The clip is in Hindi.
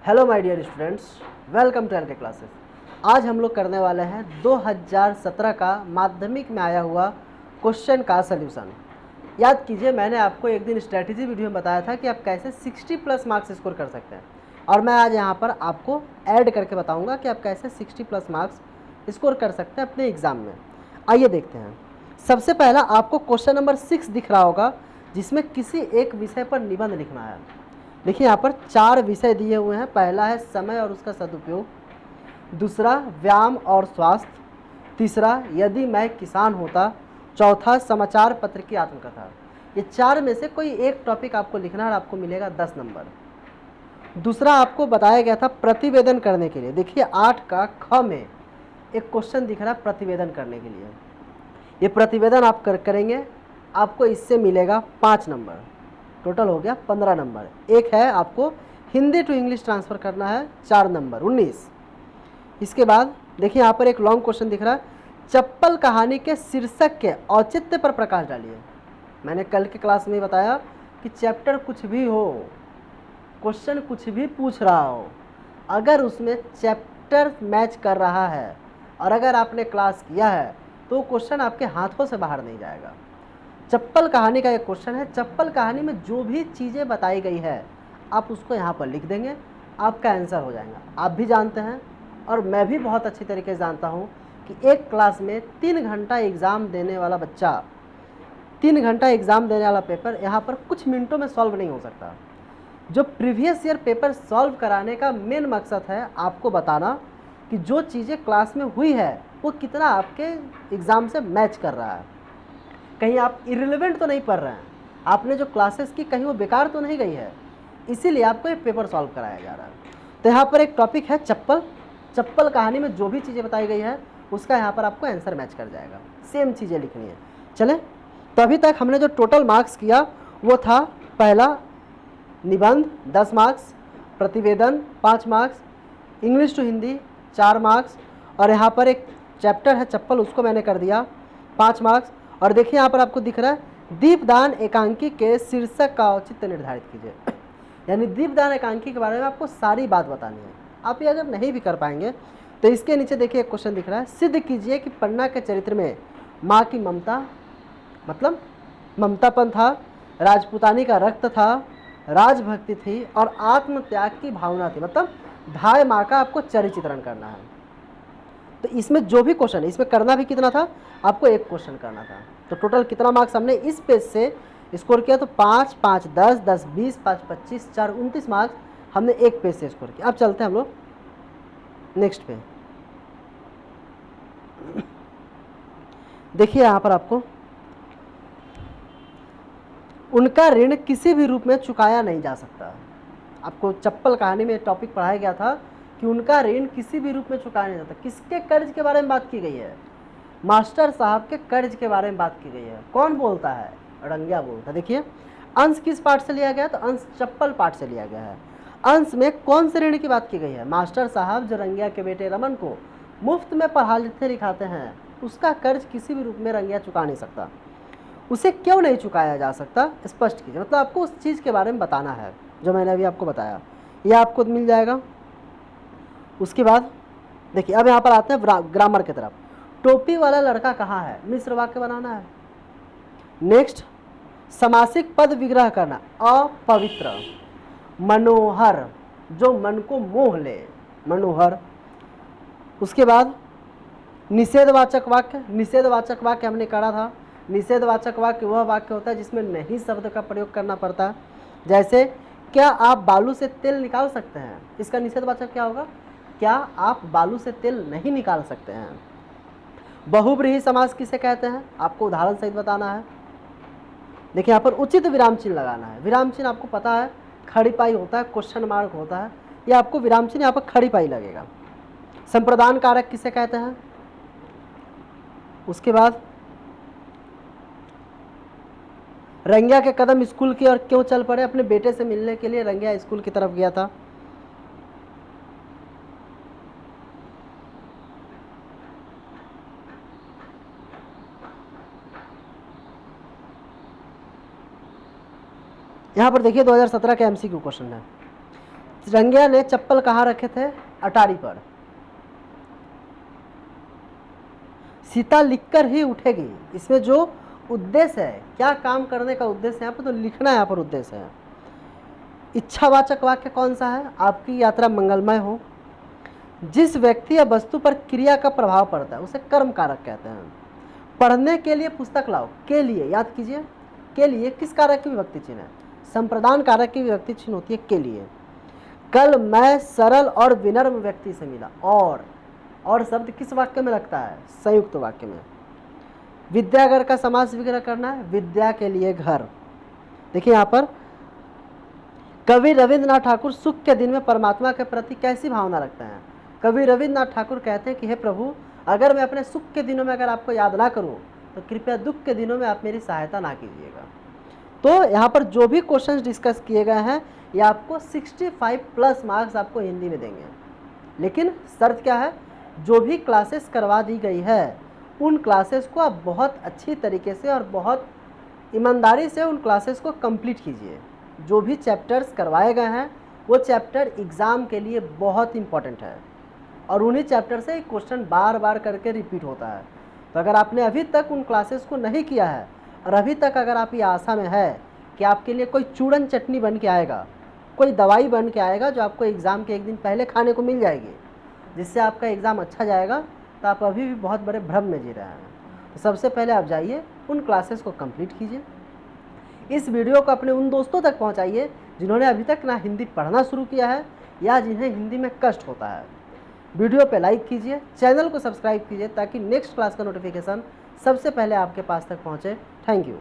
Hello my dear students, welcome to LK classes. आज हम लोग करने वाले हैं 2017 का माध्यमिक में आया हुआ क्वेश्चन का सल्यूशन। याद कीजिए, मैंने आपको एक दिन स्ट्रैटेजी वीडियो में बताया था कि आप कैसे 60 प्लस मार्क्स स्कोर कर सकते हैं, और मैं आज यहाँ पर आपको ऐड करके बताऊँगा कि आप कैसे 60 प्लस मार्क्स स्कोर कर सकते हैं अपने एग्ज़ाम में। आइए देखते हैं। सबसे पहला आपको क्वेश्चन नंबर 6 दिख रहा होगा, जिसमें किसी एक विषय पर निबंध लिखना है। देखिए यहाँ पर 4 विषय दिए हुए हैं। पहला है समय और उसका सदुपयोग, दूसरा व्यायाम और स्वास्थ्य, तीसरा यदि मैं किसान होता, चौथा समाचार पत्र की आत्मकथा। ये 4 में से कोई एक टॉपिक आपको लिखना है और आपको मिलेगा 10 नंबर। दूसरा आपको बताया गया था प्रतिवेदन करने के लिए। देखिए 8 का ख में एक क्वेश्चन दिख रहा है प्रतिवेदन करने के लिए। ये प्रतिवेदन आप करेंगे, आपको इससे मिलेगा 5 नंबर। टोटल हो गया 15 नंबर। एक है आपको हिंदी टू इंग्लिश ट्रांसफ़र करना है, 4 नंबर 19। इसके बाद देखिए यहाँ पर एक लॉन्ग क्वेश्चन दिख रहा है, चप्पल कहानी के शीर्षक के औचित्य पर प्रकाश डालिए। मैंने कल की क्लास में बताया कि चैप्टर कुछ भी हो, क्वेश्चन कुछ भी पूछ रहा हो, अगर उसमें चैप्टर मैच कर रहा है और अगर आपने क्लास किया है तो क्वेश्चन आपके हाथों से बाहर नहीं जाएगा। चप्पल कहानी का एक क्वेश्चन है। चप्पल कहानी में जो भी चीज़ें बताई गई है आप उसको यहाँ पर लिख देंगे, आपका आंसर हो जाएगा। आप भी जानते हैं और मैं भी बहुत अच्छी तरीके से जानता हूँ कि एक क्लास में 3 घंटा एग्ज़ाम देने वाला बच्चा, 3 घंटा एग्ज़ाम देने वाला पेपर यहाँ पर कुछ मिनटों में सॉल्व नहीं हो सकता। जो प्रीवियस ईयर पेपर सॉल्व कराने का मेन मकसद है आपको बताना कि जो चीज़ें क्लास में हुई है वो कितना आपके एग्ज़ाम से मैच कर रहा है। कहीं आप इरिलेवेंट तो नहीं पढ़ रहे हैं, आपने जो क्लासेस की कहीं वो बेकार तो नहीं गई है, इसीलिए आपको ये पेपर सॉल्व कराया जा रहा है। तो यहाँ पर एक टॉपिक है चप्पल। चप्पल कहानी में जो भी चीज़ें बताई गई है उसका यहाँ पर आपको आंसर मैच कर जाएगा। सेम चीज़ें लिखनी है। चलें, तो अभी तक हमने जो टोटल मार्क्स किया वो था, पहला निबंध 10 मार्क्स, प्रतिवेदन 5 marks, English to Hindi 4 marks, और यहाँ पर एक चैप्टर है चप्पल, उसको मैंने कर दिया 5 मार्क्स। और देखिए यहाँ पर आपको दिख रहा है दीपदान एकांकी के शीर्षक का औचित्य निर्धारित कीजिए। यानी दीपदान एकांकी के बारे में आपको सारी बात बतानी है। आप ये अगर नहीं भी कर पाएंगे तो इसके नीचे देखिए एक क्वेश्चन दिख रहा है, सिद्ध कीजिए कि पन्ना के चरित्र में माँ की ममता, मतलब ममतापन था, राजपूतानी का रक्त था, राजभक्ति थी और आत्मत्याग की भावना थी, मतलब धाय माँ का आपको चरित्र चित्रण करना है। तो इसमें जो भी क्वेश्चन है, इसमें करना भी कितना था, आपको एक क्वेश्चन करना था। तो टोटल कितना मार्क्स हमने इस पेज से स्कोर किया, तो 5, 5, 10, 10, 20, 5, 25, 4, 29 मार्क्स हमने एक पेज से स्कोर किया। अब चलते हैं हम लोग नेक्स्ट पे। देखिए यहाँ पर आपको उनका ऋण किसी भी रूप में चुकाया नहीं जा सकता। आपको चप्पल कहानी में टॉपिक पढ़ाया गया था कि उनका ऋण किसी भी रूप में चुकाया नहीं जाता। किसके कर्ज के बारे में बात की गई है? मास्टर साहब के कर्ज के बारे में बात की गई है। कौन बोलता है? रंगिया बोलता है। देखिए अंश किस पार्ट से लिया गया, तो अंश चप्पल पार्ट से लिया गया है। अंश में कौन से ऋण की बात की गई है? मास्टर साहब जो रंगिया के बेटे रमन को मुफ्त में पढ़ा लिखते लिखाते हैं, उसका कर्ज किसी भी रूप में रंगिया चुका नहीं सकता। उसे क्यों नहीं चुकाया जा सकता, स्पष्ट कीजिए। मतलब आपको उस चीज़ के बारे में बताना है जो मैंने अभी आपको बताया, यह आपको मिल जाएगा। उसके बाद देखिए अब यहाँ पर आते हैं ग्रामर की तरफ। टोपी वाला लड़का कहाँ है, मिश्र वाक्य बनाना है। नेक्स्ट, समासिक पद विग्रह करना, अपवित्र, मनोहर, जो मन को मोह ले, मनोहर। उसके बाद निषेधवाचक वाक्य, निषेधवाचक वाक्य हमने करा था। निषेधवाचक वाक्य वह वाक्य होता है जिसमें नहीं शब्द का प्रयोग करना पड़ता है। जैसे क्या आप बालू से तेल निकाल सकते हैं, इसका निषेधवाचक क्या होगा? क्या आप बालू से तेल नहीं निकाल सकते हैं। बहुब्रीहि समास किसे कहते हैं, आपको उदाहरण सहित बताना है। देखिए यहाँ पर उचित विराम चिन्ह लगाना है। विराम चिन्ह आपको पता है खड़ी पाई होता है, क्वेश्चन मार्क होता है, ये आपको विराम चिन्ह यहाँ पर खड़ी पाई लगेगा। संप्रदान कारक किसे कहते हैं। उसके बाद रंगिया के कदम स्कूल की ओर क्यों चल पड़े, अपने बेटे से मिलने के लिए रंगिया स्कूल की तरफ गया था। यहाँ पर देखिए 2017 का एमसीक्यू क्वेश्चन है। रंगिया ने चप्पल कहाँ रखे थे? अटारी पर। सीता लिखकर ही उठेगी। इसमें जो उद्देश्य है, क्या काम करने का उद्देश्य है यहाँ पर, तो लिखना यहाँ पर उद्देश्य है। इच्छावाचक वाक्य कौन सा है? आपकी यात्रा मंगलमय हो। जिस व्यक्ति या वस्तु पर क्रिया का प्रभाव पड़ता है उसे कर्म कारक कहते हैं। पढ़ने के लिए पुस्तक लाओ, के लिए याद कीजिए, के लिए किस कारक की विभक्ति चिन्ह है? संप्रदान कारक की विभक्ति चिन्ह होती है के लिए। कल मैं सरल और विनम्र व्यक्ति से मिला, और शब्द किस वाक्य में लगता है? संयुक्त वाक्य में। विद्यागर का समास विग्रह करना है, विद्या के लिए घर। देखिए यहाँ पर कवि रविंद्रनाथ ठाकुर सुख के दिन में परमात्मा के प्रति कैसी भावना रखते हैं? कवि रविंद्रनाथ ठाकुर कहते हैं कि हे प्रभु, अगर मैं अपने सुख के दिनों में अगर आपको याद ना करूं तो कृपया दुख के दिनों में आप मेरी सहायता ना कीजिएगा। तो यहाँ पर जो भी क्वेश्चंस डिस्कस किए गए हैं ये आपको 65 प्लस मार्क्स आपको हिंदी में देंगे। लेकिन शर्त क्या है? जो भी क्लासेस करवा दी गई है उन क्लासेस को आप बहुत अच्छी तरीके से और बहुत ईमानदारी से उन क्लासेस को कंप्लीट कीजिए। जो भी चैप्टर्स करवाए गए हैं वो चैप्टर एग्ज़ाम के लिए बहुत इंपॉर्टेंट है और उन्हीं चैप्टर से क्वेश्चन बार बार करके रिपीट होता है। तो अगर आपने अभी तक उन क्लासेस को नहीं किया है और अभी तक अगर आप ये आशा में है कि आपके लिए कोई चूरन चटनी बन के आएगा, कोई दवाई बन के आएगा जो आपको एग्ज़ाम के एक दिन पहले खाने को मिल जाएगी, जिससे आपका एग्ज़ाम अच्छा जाएगा, तो आप अभी भी बहुत बड़े भ्रम में जी रहे हैं। तो सबसे पहले आप जाइए उन क्लासेस को कंप्लीट कीजिए। इस वीडियो को अपने उन दोस्तों तक पहुंचाइए जिन्होंने अभी तक ना हिंदी पढ़ना शुरू किया है या जिन्हें हिंदी में कष्ट होता है। वीडियो पे लाइक कीजिए, चैनल को सब्सक्राइब कीजिए ताकि नेक्स्ट क्लास का नोटिफिकेशन सबसे पहले आपके पास तक पहुंचे। Thank you.